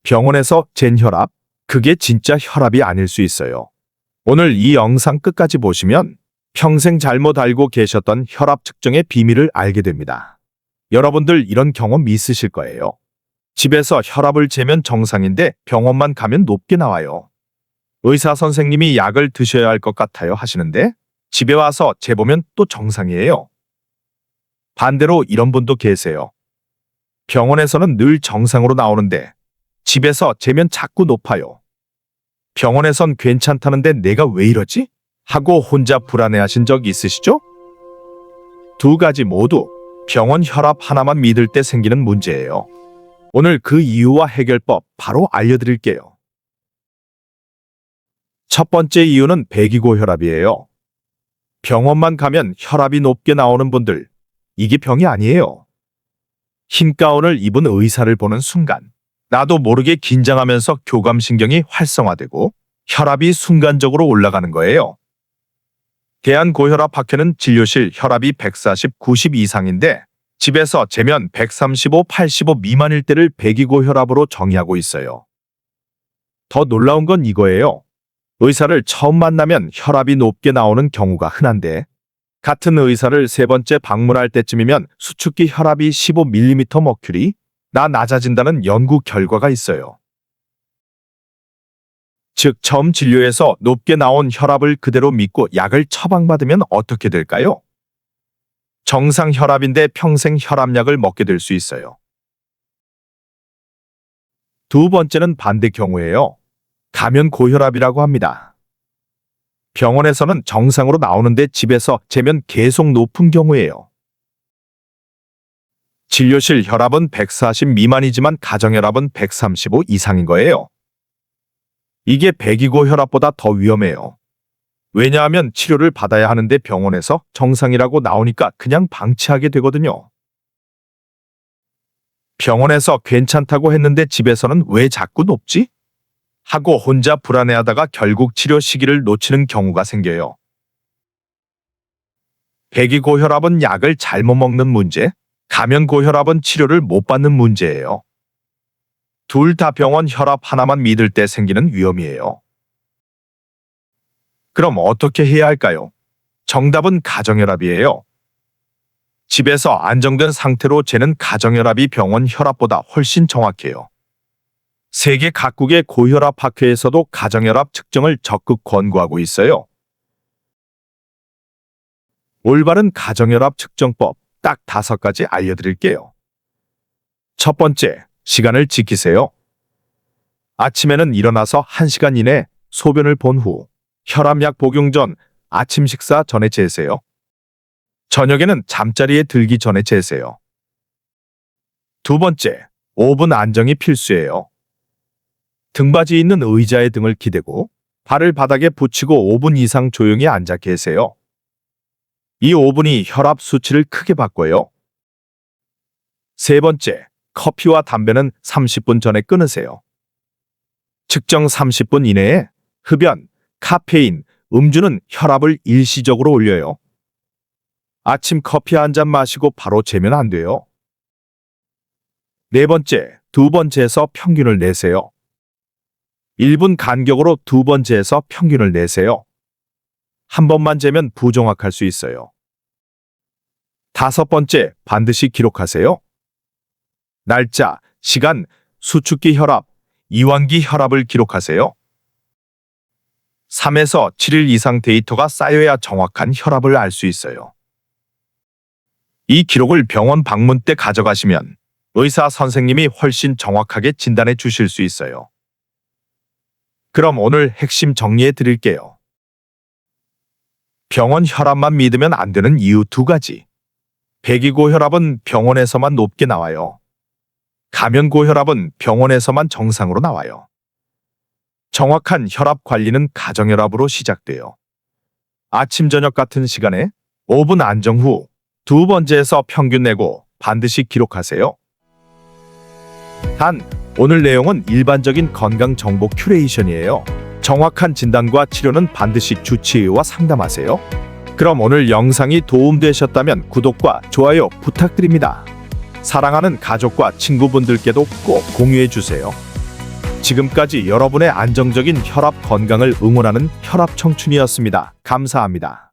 병원에서 잰 혈압, 그게 진짜 혈압이 아닐 수 있어요. 오늘 이 영상 끝까지 보시면 평생 잘못 알고 계셨던 혈압 측정의 비밀을 알게 됩니다. 여러분들 이런 경험 있으실 거예요. 집에서 혈압을 재면 정상인데 병원만 가면 높게 나와요. 의사 선생님이 약을 드셔야 할 것 같아요 하시는데 집에 와서 재보면 또 정상이에요. 반대로 이런 분도 계세요. 병원에서는 늘 정상으로 나오는데 집에서 재면 자꾸 높아요. 병원에선 괜찮다는데 내가 왜 이러지? 하고 혼자 불안해하신 적 있으시죠? 두 가지 모두 병원 혈압 하나만 믿을 때 생기는 문제예요. 오늘 그 이유와 해결법 바로 알려드릴게요. 첫 번째 이유는 배기고혈압이에요. 병원만 가면 혈압이 높게 나오는 분들, 이게 병이 아니에요. 흰 가운을 입은 의사를 보는 순간 나도 모르게 긴장하면서 교감신경이 활성화되고 혈압이 순간적으로 올라가는 거예요. 대한고혈압학회는 진료실 혈압이 140, 90 이상인데 집에서 재면 135, 85 미만일 때를 배기고혈압으로 정의하고 있어요. 더 놀라운 건 이거예요. 의사를 처음 만나면 혈압이 높게 나오는 경우가 흔한데 같은 의사를 세 번째 방문할 때쯤이면 수축기 혈압이 15mm 나 낮아진다는 연구 결과가 있어요. 즉 처음 진료에서 높게 나온 혈압을 그대로 믿고 약을 처방받으면 어떻게 될까요? 정상 혈압인데 평생 혈압약을 먹게 될 수 있어요. 두 번째는 반대 경우예요. 가면 고혈압이라고 합니다. 병원에서는 정상으로 나오는데 집에서 재면 계속 높은 경우예요. 진료실 혈압은 140 미만이지만 가정혈압은 135 이상인 거예요. 이게 배기고혈압보다 더 위험해요. 왜냐하면 치료를 받아야 하는데 병원에서 정상이라고 나오니까 그냥 방치하게 되거든요. 병원에서 괜찮다고 했는데 집에서는 왜 자꾸 높지? 하고 혼자 불안해하다가 결국 치료 시기를 놓치는 경우가 생겨요. 배기고혈압은 약을 잘못 먹는 문제, 가면고혈압은 치료를 못 받는 문제예요. 둘 다 병원 혈압 하나만 믿을 때 생기는 위험이에요. 그럼 어떻게 해야 할까요? 정답은 가정혈압이에요. 집에서 안정된 상태로 재는 가정혈압이 병원 혈압보다 훨씬 정확해요. 세계 각국의 고혈압 학회에서도 가정혈압 측정을 적극 권고하고 있어요. 올바른 가정혈압 측정법 딱 5가지 알려드릴게요. 첫 번째, 시간을 지키세요. 아침에는 일어나서 1시간 이내 소변을 본 후 혈압약 복용 전 아침 식사 전에 재세요. 저녁에는 잠자리에 들기 전에 재세요. 두 번째, 5분 안정이 필수예요. 등받이 있는 의자에 등을 기대고 발을 바닥에 붙이고 5분 이상 조용히 앉아 계세요. 이 5분이 혈압 수치를 크게 바꿔요. 세 번째, 커피와 담배는 30분 전에 끊으세요. 측정 30분 이내에 흡연, 카페인, 음주는 혈압을 일시적으로 올려요. 아침 커피 한 잔 마시고 바로 재면 안 돼요. 네 번째, 두 번 재서 평균을 내세요. 1분 간격으로 두 번 재서 평균을 내세요. 한 번만 재면 부정확할 수 있어요. 다섯 번째, 반드시 기록하세요. 날짜, 시간, 수축기 혈압, 이완기 혈압을 기록하세요. 3에서 7일 이상 데이터가 쌓여야 정확한 혈압을 알 수 있어요. 이 기록을 병원 방문 때 가져가시면 의사 선생님이 훨씬 정확하게 진단해 주실 수 있어요. 그럼 오늘 핵심 정리해 드릴게요. 병원 혈압만 믿으면 안 되는 이유 2가지. 배기고혈압은 병원에서만 높게 나와요. 가면고혈압은 병원에서만 정상으로 나와요. 정확한 혈압 관리는 가정혈압으로 시작돼요. 아침 저녁 같은 시간에 5분 안정 후 두 번 재서 평균 내고 반드시 기록하세요. 단, 오늘 내용은 일반적인 건강 정보 큐레이션이에요. 정확한 진단과 치료는 반드시 주치의와 상담하세요. 그럼 오늘 영상이 도움되셨다면 구독과 좋아요 부탁드립니다. 사랑하는 가족과 친구분들께도 꼭 공유해주세요. 지금까지 여러분의 안정적인 혈압 건강을 응원하는 혈압 청춘이었습니다. 감사합니다.